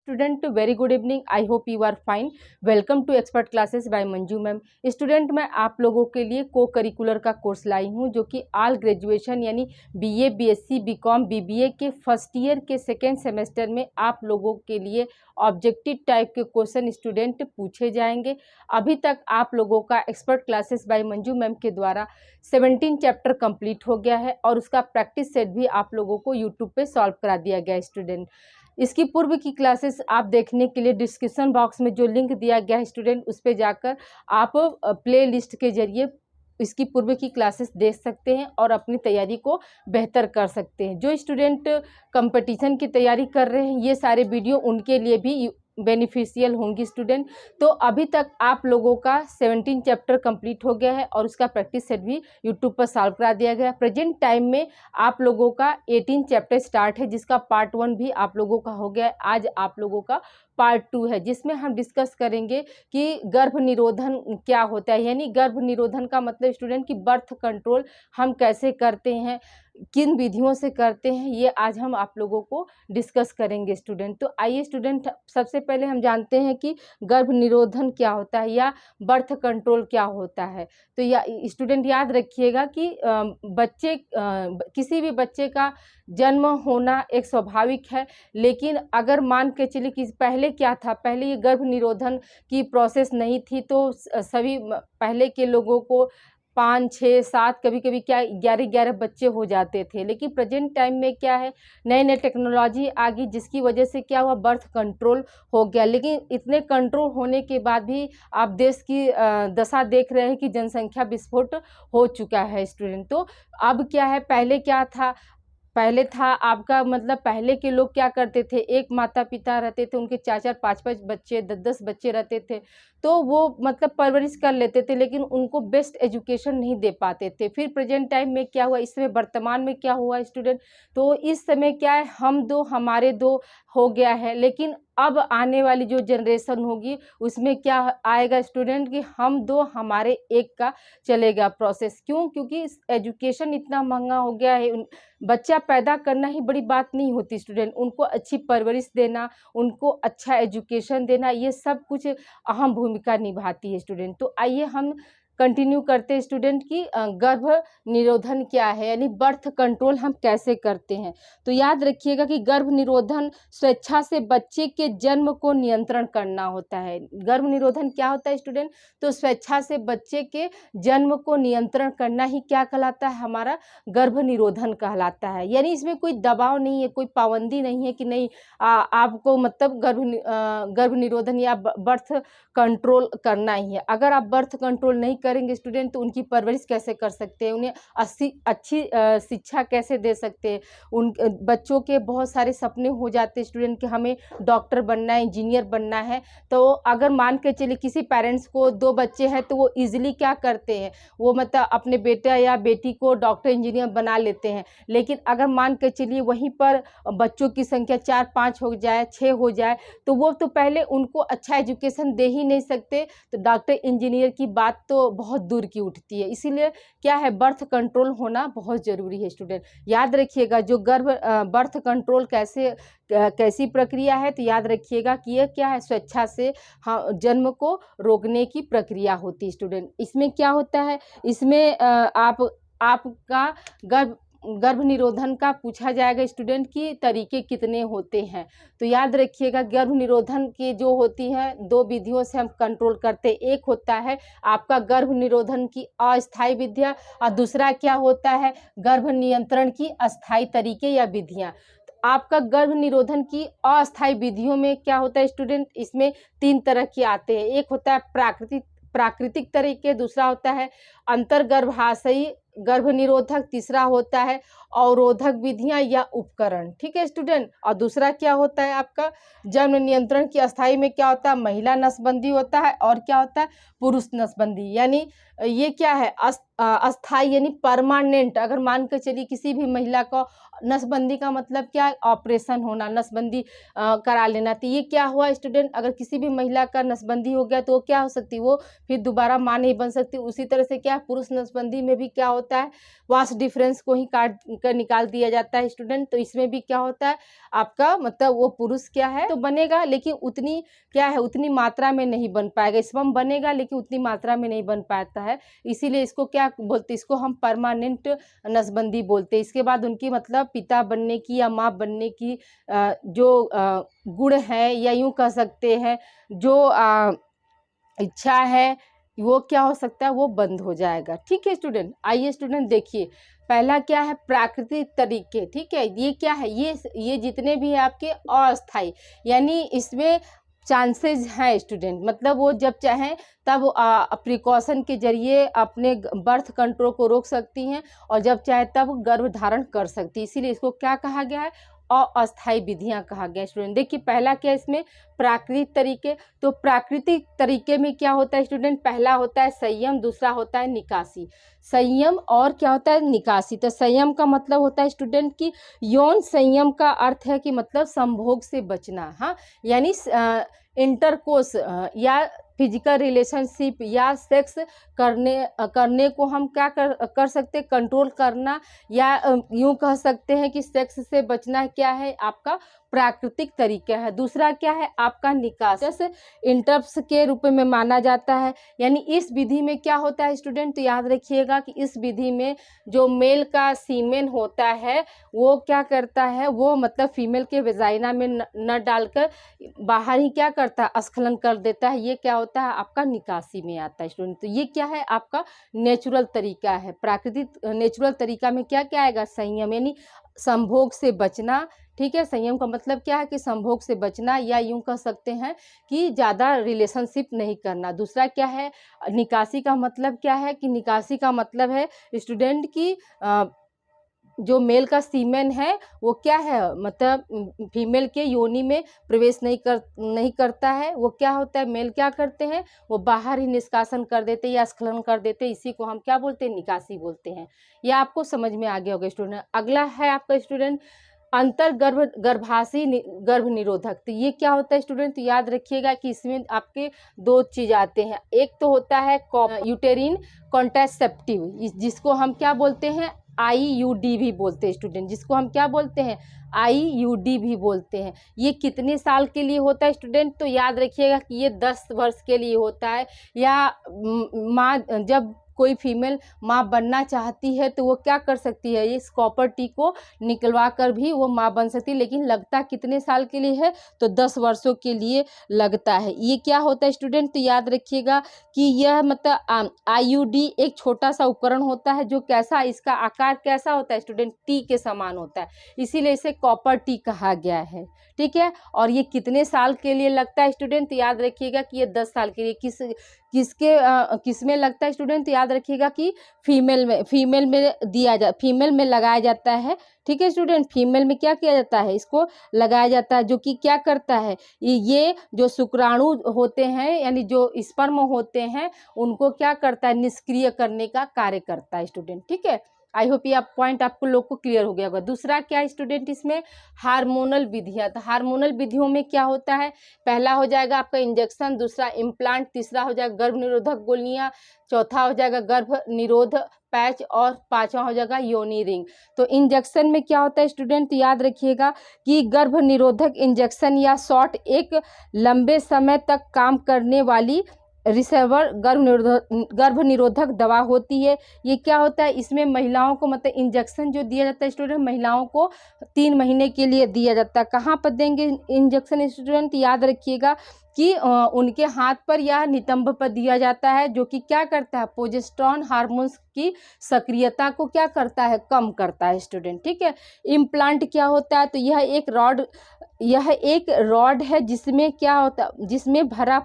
Student very good evening. I hope you are fine. Welcome to expert classes by Manju ma'am. Student मैं आप लोगों के लिए को करिकुलर का कोर्स लाई हूं जो कि ऑल ग्रेजुएशन यानी बीए, बीएससी, बीकॉम, बीबीए के फर्स्ट ईयर के सेकेंड सेमेस्टर में आप लोगों के लिए ऑब्जेक्टिव टाइप के क्वेश्चन स्टूडेंट पूछे जाएंगे। अभी तक आप लोगों का expert classes by Manju ma'am के द्वारा 17 चैप्टर कंप्लीट हो गया है और उसका प्रैक्टिस सेट भी आप लोगों को यूट्यूब पे सॉल्व करा दिया गया है स्टूडेंट। इसकी पूर्व की क्लासेस आप देखने के लिए डिस्क्रिप्शन बॉक्स में जो लिंक दिया गया है स्टूडेंट, उस पे जाकर आप प्ले लिस्ट के जरिए इसकी पूर्व की क्लासेस देख सकते हैं और अपनी तैयारी को बेहतर कर सकते हैं। जो स्टूडेंट कंपटीशन की तैयारी कर रहे हैं, ये सारे वीडियो उनके लिए भी बेनिफिशियल होंगी स्टूडेंट। तो अभी तक आप लोगों का 17 चैप्टर कंप्लीट हो गया है और उसका प्रैक्टिस सेट भी यूट्यूब पर सॉल्व करा दिया गया है। प्रेजेंट टाइम में आप लोगों का 18 चैप्टर स्टार्ट है, जिसका पार्ट 1 भी आप लोगों का हो गया है। आज आप लोगों का पार्ट 2 है, जिसमें हम डिस्कस करेंगे कि गर्भ निरोधन क्या होता है। यानी गर्भ निरोधन का मतलब स्टूडेंट की बर्थ कंट्रोल हम कैसे करते हैं, किन विधियों से करते हैं, ये आज हम आप लोगों को डिस्कस करेंगे स्टूडेंट। तो आइए स्टूडेंट, सबसे पहले हम जानते हैं कि गर्भ निरोधन क्या होता है या बर्थ कंट्रोल क्या होता है। तो या स्टूडेंट याद रखिएगा कि किसी भी बच्चे का जन्म होना एक स्वाभाविक है, लेकिन अगर मान के चलिए कि पहले क्या था, पहले ये गर्भ निरोधन की प्रोसेस नहीं थी तो सभी पहले के लोगों को 5, 6, 7 कभी कभी क्या 11 बच्चे हो जाते थे। लेकिन प्रेजेंट टाइम में क्या है, नई नई टेक्नोलॉजी आ गई, जिसकी वजह से क्या हुआ, बर्थ कंट्रोल हो गया। लेकिन इतने कंट्रोल होने के बाद भी आप देश की दशा देख रहे हैं कि जनसंख्या विस्फोट हो चुका है स्टूडेंट। तो अब क्या है, पहले क्या था, पहले था आपका मतलब पहले के लोग क्या करते थे, एक माता पिता रहते थे, उनके 4-4, 5-5 बच्चे, 10-10 बच्चे रहते थे, तो वो मतलब परवरिश कर लेते थे, लेकिन उनको बेस्ट एजुकेशन नहीं दे पाते थे। फिर प्रेजेंट टाइम में क्या हुआ, इस समय वर्तमान में क्या हुआ स्टूडेंट, तो इस समय क्या है, हम दो हमारे दो हो गया है। लेकिन अब आने वाली जो जनरेशन होगी उसमें क्या आएगा स्टूडेंट कि हम दो हमारे एक का चलेगा प्रोसेस। क्यों? क्योंकि एजुकेशन इतना महंगा हो गया है। बच्चा पैदा करना ही बड़ी बात नहीं होती स्टूडेंट, उनको अच्छी परवरिश देना, उनको अच्छा एजुकेशन देना, ये सब कुछ अहम भूमिका निभाती है स्टूडेंट। तो आइए हम कंटिन्यू करते हैं स्टूडेंट की गर्भ निरोधन क्या है, यानी बर्थ कंट्रोल हम कैसे करते हैं। तो याद रखिएगा कि गर्भ निरोधन स्वेच्छा से बच्चे के जन्म को नियंत्रण करना होता है। गर्भ निरोधन क्या होता है स्टूडेंट, तो स्वेच्छा से बच्चे के जन्म को नियंत्रण करना ही क्या कहलाता है, हमारा गर्भ निरोधन कहलाता है। यानी इसमें कोई दबाव नहीं है, कोई पाबंदी नहीं है कि नहीं आपको मतलब गर्भ निरोधन या बर्थ कंट्रोल करना ही है। अगर आप बर्थ कंट्रोल नहीं करेंगे स्टूडेंट तो उनकी परवरिश कैसे कर सकते हैं, उन्हें अच्छी शिक्षा कैसे दे सकते हैं। उन बच्चों के बहुत सारे सपने हो जाते हैं स्टूडेंट कि हमें डॉक्टर बनना है, इंजीनियर बनना है। तो अगर मान के चलिए किसी पेरेंट्स को 2 बच्चे हैं तो वो ईजिली क्या करते हैं, वो मतलब अपने बेटा या बेटी को डॉक्टर इंजीनियर बना लेते हैं। लेकिन अगर मान के चलिए वहीं पर बच्चों की संख्या 4-5 हो जाए, 6 हो जाए, तो वो तो पहले उनको अच्छा एजुकेशन दे ही नहीं सकते, तो डॉक्टर इंजीनियर की बात तो बहुत दूर की उठती है। इसीलिए क्या है, बर्थ कंट्रोल होना बहुत ज़रूरी है स्टूडेंट। याद रखिएगा जो बर्थ कंट्रोल कैसी प्रक्रिया है, तो याद रखिएगा कि यह क्या है, स्वेच्छा से हाँ जन्म को रोकने की प्रक्रिया होती है स्टूडेंट। इसमें क्या होता है, इसमें आपका गर्भ निरोधन का पूछा जाएगा स्टूडेंट की तरीके कितने होते हैं। तो याद रखिएगा गर्भ निरोधन की जो होती है 2 विधियों से हम कंट्रोल करते हैं। एक होता है आपका गर्भ निरोधन की अस्थायी विधियाँ और दूसरा क्या होता है, गर्भ नियंत्रण की अस्थायी तरीके या विधियाँ। आपका गर्भ निरोधन की अस्थायी विधियों में क्या होता है स्टूडेंट, इसमें 3 तरह के आते हैं। एक होता है प्राकृतिक तरीके, दूसरा होता है अंतर्गर्भाशयी गर्भ निरोधक, तीसरा होता है अवरोधक विधियां या उपकरण। ठीक है स्टूडेंट। और दूसरा क्या होता है आपका जन्म नियंत्रण की अस्थाई में क्या होता है, महिला नसबंदी होता है और क्या होता है, पुरुष नसबंदी। यानी ये क्या है, अस्थाई यानी परमानेंट। अगर मान के चलिए किसी भी महिला को नसबंदी का मतलब क्या है? ऑपरेशन होना, नसबंदी करा लेना। तो ये क्या हुआ स्टूडेंट, अगर किसी भी महिला का नसबंदी हो गया तो वो क्या हो सकती है, वो फिर दोबारा माँ नहीं बन सकती। उसी तरह से क्या पुरुष नसबंदी में भी क्या होता है, वास्ट डिफरेंस को ही काट कर निकाल दिया जाता है स्टूडेंट। तो इसमें भी क्या होता है आपका, मतलब वो पुरुष क्या है तो बनेगा, लेकिन उतनी क्या है, उतनी मात्रा में नहीं बन पाएगा। स्पर्म बनेगा लेकिन उतनी मात्रा में नहीं बन पाता है, इसीलिए इसको क्या बोलते हैं, इसको हम परमानेंट नसबंदी बोलते हैं। इसके बाद उनकी मतलब पिता बनने की या माँ बनने की जो गुण है, या यूं कह सकते हैं जो इच्छा है, वो क्या हो सकता है, वो बंद हो जाएगा। ठीक है स्टूडेंट, आइए स्टूडेंट देखिए, पहला क्या है, प्राकृतिक तरीके। ठीक है, ये क्या है, ये जितने भी है आपके अस्थाई, यानी इसमें चांसेस हैं स्टूडेंट, मतलब वो जब चाहें तब प्रिकॉशन के जरिए अपने बर्थ कंट्रोल को रोक सकती हैं, और जब चाहे तब गर्भ धारण कर सकती है। इसीलिए इसको क्या कहा गया है, अस्थाई विधियां कहा गया है स्टूडेंट। देखिए पहला क्या है इसमें, प्राकृतिक तरीके। तो प्राकृतिक तरीके में क्या होता है स्टूडेंट, पहला होता है संयम, दूसरा होता है निकासी। संयम और क्या होता है, निकासी। तो संयम का मतलब होता है स्टूडेंट की यौन संयम का अर्थ है कि मतलब संभोग से बचना, हाँ, यानी इंटरकोर्स या फिजिकल रिलेशनशिप या सेक्स करने को हम क्या कर सकते हैं, कंट्रोल करना, या यूं कह सकते हैं कि सेक्स से बचना क्या है आपका प्राकृतिक तरीका है। दूसरा क्या है आपका निकास, जैसे इंटरप्स के रूप में माना जाता है। यानी इस विधि में क्या होता है स्टूडेंट, तो याद रखिएगा कि इस विधि में जो मेल का सीमेन होता है वो क्या करता है, वो मतलब फीमेल के वेजाइना में न डालकर बाहर ही क्या करता है, स्खलन कर देता है। ये क्या होता है आपका निकासी में आता है स्टूडेंट। तो ये क्या है आपका नेचुरल तरीका है। प्राकृतिक नेचुरल तरीका में क्या क्या आएगा, संयम, यानी संभोग से बचना। ठीक है, संयम का मतलब क्या है कि संभोग से बचना, या यूं कह सकते हैं कि ज़्यादा रिलेशनशिप नहीं करना। दूसरा क्या है, निकासी का मतलब क्या है कि निकासी का मतलब है स्टूडेंट की जो मेल का सीमेन है वो क्या है, मतलब फीमेल के योनि में प्रवेश नहीं करता है। वो क्या होता है, मेल क्या करते हैं, वो बाहर ही निष्कासन कर देते हैं या स्खलन कर देते हैं। इसी को हम क्या बोलते हैं, निकासी बोलते हैं। यह आपको समझ में आ गया होगा स्टूडेंट। अगला है आपका स्टूडेंट गर्भाशय गर्भ निरोधक। तो ये क्या होता है स्टूडेंट, तो याद रखिएगा कि इसमें आपके दो चीज आते हैं। एक तो होता है यूटेरिन कॉन्ट्रासेप्टिव, जिसको हम क्या बोलते हैं, IUD भी बोलते हैं स्टूडेंट, जिसको हम क्या बोलते हैं, IUD भी बोलते हैं। ये कितने साल के लिए होता है स्टूडेंट, तो याद रखिएगा कि ये 10 वर्ष के लिए होता है। या माँ जब कोई फीमेल माँ बनना चाहती है तो वो क्या कर सकती है, इस कॉपर टी को निकलवा कर भी वो माँ बन सकती है, लेकिन लगता कितने साल के लिए है, तो 10 वर्षों के लिए लगता है। ये क्या होता है स्टूडेंट, तो याद रखिएगा कि यह मतलब IUD एक छोटा सा उपकरण होता है, जो कैसा, इसका आकार कैसा होता है स्टूडेंट, टी के समान होता है, इसीलिए इसे कॉपर टी कहा गया है। ठीक है, और ये कितने साल के लिए लगता है स्टूडेंट, तो याद रखिएगा कि ये 10 साल के लिए। किस में लगता है स्टूडेंट, तो याद रखिएगा कि फीमेल में लगाया जाता है। ठीक है स्टूडेंट, फीमेल में क्या किया जाता है, इसको लगाया जाता है, जो कि क्या करता है, ये जो शुक्राणु होते हैं यानी जो स्पर्म होते हैं उनको क्या करता है, निष्क्रिय करने का कार्य करता है स्टूडेंट। ठीक है, आई होप ये पॉइंट आपको लोग को क्लियर हो गया होगा। दूसरा क्या है स्टूडेंट, इसमें हार्मोनल विधियां। तो हार्मोनल विधियों में क्या होता है, पहला हो जाएगा आपका इंजेक्शन, दूसरा इम्प्लांट, तीसरा हो जाएगा गर्भ निरोधक गोलियां, चौथा हो जाएगा गर्भ निरोध पैच, और पांचवा हो जाएगा योनि रिंग। तो इंजेक्शन में क्या होता है स्टूडेंट, याद रखिएगा कि गर्भ निरोधक इंजेक्शन या शॉट एक लंबे समय तक काम करने वाली रिसर्वर गर्भ निरोधक दवा होती है। ये क्या होता है, इसमें महिलाओं को मतलब इंजेक्शन जो दिया जाता है स्टूडेंट, महिलाओं को 3 महीने के लिए दिया जाता है। कहाँ पर देंगे इंजेक्शन स्टूडेंट, याद रखिएगा कि उनके हाथ पर या नितंब पर दिया जाता है, जो कि क्या करता है, प्रोजेस्टेरोन हार्मोन्स की सक्रियता को क्या करता है, कम करता है स्टूडेंट। ठीक है, इम्प्लांट क्या होता है, तो यह एक रॉड है जिसमें क्या होता है, जिसमें भरा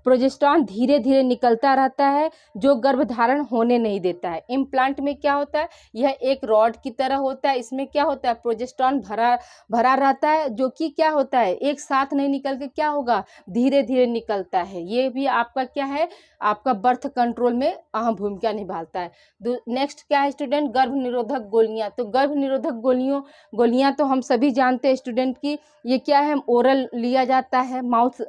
प्रोजेस्टेरोन धीरे धीरे निकलता रहता है, जो गर्भधारण होने नहीं देता है। इम्प्लांट में क्या होता है, यह एक रॉड की तरह होता है, इसमें क्या होता है, प्रोजेस्टेरोन भरा रहता है, जो कि क्या होता है, एक साथ नहीं निकल के क्या होगा, धीरे धीरे धीरे निकलता है। ये भी आपका क्या है, आपका बर्थ कंट्रोल में अहम भूमिका निभाता है। नेक्स्ट क्या है स्टूडेंट, गर्भ निरोधक गोलियां। तो गर्भ निरोधक गोलियां तो हम सभी जानते हैं स्टूडेंट की, ये क्या है, ओरल लिया जाता है, माउथ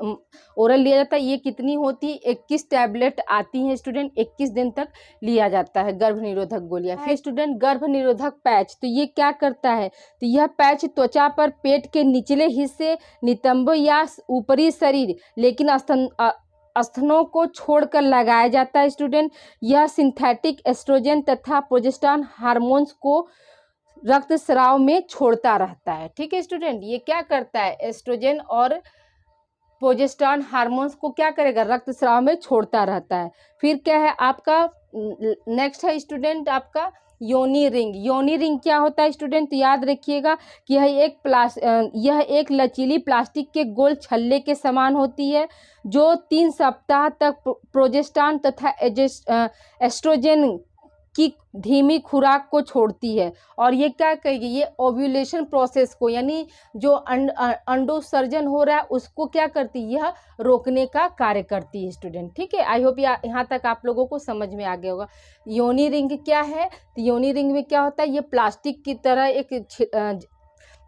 ओरल लिया जाता है। ये कितनी होती है, 21 टैबलेट आती हैं स्टूडेंट, 21 दिन तक लिया जाता है गर्भ निरोधक गोलियां। फिर स्टूडेंट गर्भ निरोधक पैच, तो ये क्या करता है, तो यह पैच त्वचा पर पेट के निचले हिस्से, नितंब या ऊपरी शरीर लेकिन स्तनों को छोड़कर लगाया जाता है स्टूडेंट। यह सिंथेटिक एस्ट्रोजन तथा प्रोजेस्टेरॉन हार्मोन्स को रक्तस्राव में छोड़ता रहता है। ठीक है स्टूडेंट, ये क्या करता है, एस्ट्रोजन और प्रोजेस्टेरॉन हार्मोन्स को क्या करेगा, रक्तस्राव में छोड़ता रहता है। फिर क्या है आपका नेक्स्ट है स्टूडेंट आपका योनि रिंग। योनि रिंग क्या होता है स्टूडेंट, तो याद रखिएगा कि यह एक लचीली प्लास्टिक के गोल छल्ले के समान होती है जो 3 सप्ताह तक प्रोजेस्टेरॉन तथा एस्ट्रोजन की धीमी खुराक को छोड़ती है। और ये क्या करेगी, ये ओव्यूलेशन प्रोसेस को, यानी जो अंडोत्सर्जन हो रहा है उसको क्या करती है, यह रोकने का कार्य करती है स्टूडेंट। ठीक है, आई होप यहाँ तक आप लोगों को समझ में आ गया होगा। योनि रिंग क्या है, तो योनि रिंग में क्या होता है, ये प्लास्टिक की तरह एक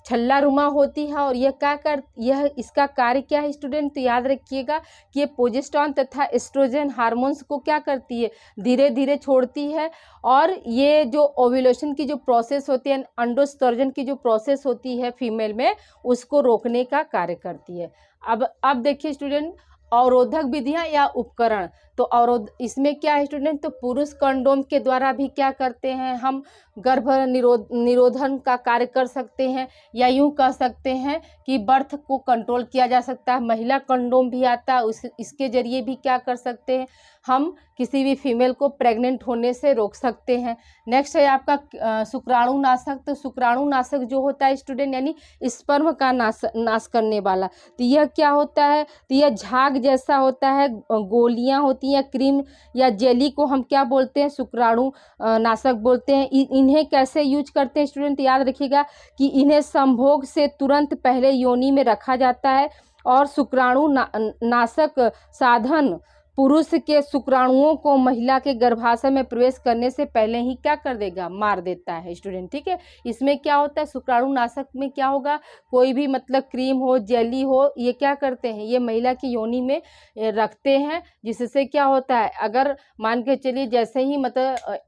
छल्ला रुमा होती है और यह इसका कार्य क्या है स्टूडेंट, तो याद रखिएगा कि ये प्रोजेस्टेरॉन तथा एस्ट्रोजन हार्मोन्स को क्या करती है, धीरे धीरे छोड़ती है। और ये जो ओव्यूलेशन की जो प्रोसेस होती है, अंडोत्सर्जन की जो प्रोसेस होती है फीमेल में, उसको रोकने का कार्य करती है। अब देखिए स्टूडेंट, अवरोधक विधियां या उपकरण। तो इसमें क्या है स्टूडेंट, तो पुरुष कंडोम के द्वारा भी क्या करते हैं हम, गर्भ निरोधन का कार्य कर सकते हैं, या यूं कह सकते हैं कि बर्थ को कंट्रोल किया जा सकता है। महिला कंडोम भी आता है, इसके जरिए भी क्या कर सकते हैं हम, किसी भी फीमेल को प्रेग्नेंट होने से रोक सकते हैं। नेक्स्ट है आपका शुक्राणुनाशक। तो शुक्राणुनाशक जो होता है स्टूडेंट, यानी स्पर्म का नाश करने वाला। तो यह क्या होता है, तो यह झाग जैसा होता है, गोलियां होती हैं, क्रीम या जेली को हम क्या बोलते हैं, शुक्राणु नाशक बोलते हैं। इन्हें कैसे यूज करते हैं स्टूडेंट, याद रखिएगा कि इन्हें संभोग से तुरंत पहले योनि में रखा जाता है और शुक्राणु नाशक साधन पुरुष के शुक्राणुओं को महिला के गर्भाशय में प्रवेश करने से पहले ही क्या कर देगा, मार देता है स्टूडेंट। ठीक है, इसमें क्या होता है, शुक्राणुनाशक में क्या होगा, कोई भी मतलब क्रीम हो, जेली हो, ये क्या करते हैं, ये महिला की योनि में रखते हैं, जिससे क्या होता है, अगर मान के चलिए जैसे ही मतलब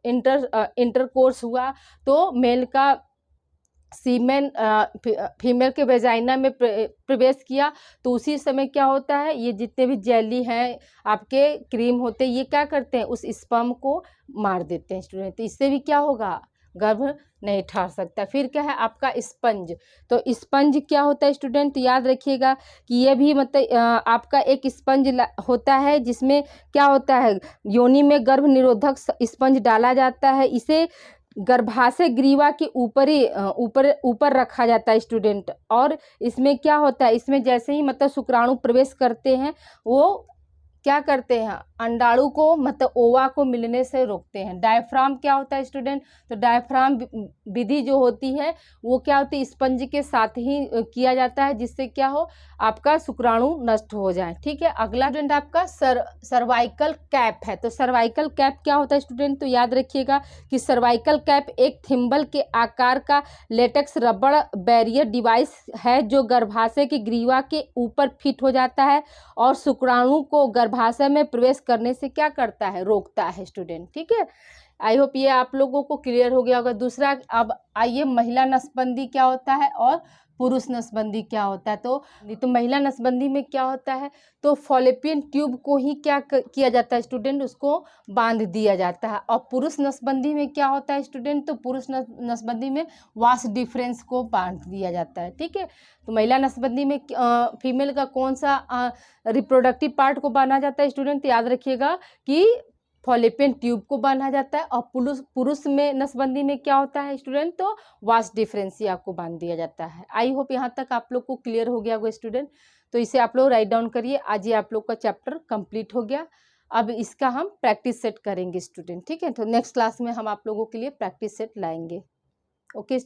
इंटरकोर्स हुआ तो मेल का सीमेन फीमेल के वेजाइना में प्रवेश किया, तो उसी समय क्या होता है, ये जितने भी जेली हैं आपके, क्रीम होते हैं, ये क्या करते हैं, उस स्पर्म को मार देते हैं स्टूडेंट। तो इससे भी क्या होगा, गर्भ नहीं ठहर सकता। फिर क्या है आपका स्पंज। तो स्पंज क्या होता है स्टूडेंट, याद रखिएगा कि ये भी मतलब आपका एक स्पंज होता है, जिसमें क्या होता है, योनि में गर्भ निरोधक स्पंज डाला जाता है। इसे गर्भाशय ग्रीवा के ऊपर रखा जाता है स्टूडेंट। और इसमें क्या होता है, इसमें जैसे ही मतलब शुक्राणु प्रवेश करते हैं, वो क्या करते हैं, अंडाणु को मतलब ओवा को मिलने से रोकते हैं। डायफ्राम क्या होता है स्टूडेंट, तो डायफ्राम विधि जो होती है वो क्या होती है, स्पंज के साथ ही किया जाता है, जिससे क्या हो, आपका शुक्राणु नष्ट हो जाए। ठीक है, अगला स्टूडेंट आपका सर्वाइकल कैप है। तो सर्वाइकल कैप क्या होता है स्टूडेंट, तो याद रखिएगा कि सर्वाइकल कैप एक थिम्बल के आकार का लेटेक्स रबड़ बैरियर डिवाइस है जो गर्भाशय की ग्रीवा के ऊपर फिट हो जाता है और शुक्राणु को गर्भाशय में प्रवेश करने से क्या करता है, रोकता है स्टूडेंट। ठीक है, आई होप ये आप लोगों को क्लियर हो गया होगा। दूसरा, अब आइए महिला नसबंदी क्या होता है और पुरुष नसबंदी क्या होता है। तो महिला नसबंदी में क्या होता है, तो फॉलोपियन ट्यूब को ही क्या किया जाता है स्टूडेंट, उसको बांध दिया जाता है। और पुरुष नसबंदी में क्या होता है स्टूडेंट, तो पुरुष नसबंदी में वास डिफरेंस को बांध दिया जाता है। ठीक है, तो महिला नसबंदी में फीमेल का कौन सा रिप्रोडक्टिव पार्ट को बांधा जाता है स्टूडेंट, याद रखिएगा कि फॉलोपियन ट्यूब को बांधा जाता है। और पुरुष में नसबंदी में क्या होता है स्टूडेंट, तो वास डिफरेंसिया को बांध दिया जाता है। आई होप यहाँ तक आप लोग को क्लियर हो गया होगा स्टूडेंट। तो इसे आप लोग राइट डाउन करिए। आज ये आप लोग का चैप्टर कंप्लीट हो गया। अब इसका हम प्रैक्टिस सेट करेंगे स्टूडेंट। ठीक है, तो नेक्स्ट क्लास में हम आप लोगों के लिए प्रैक्टिस सेट लाएंगे। ओके।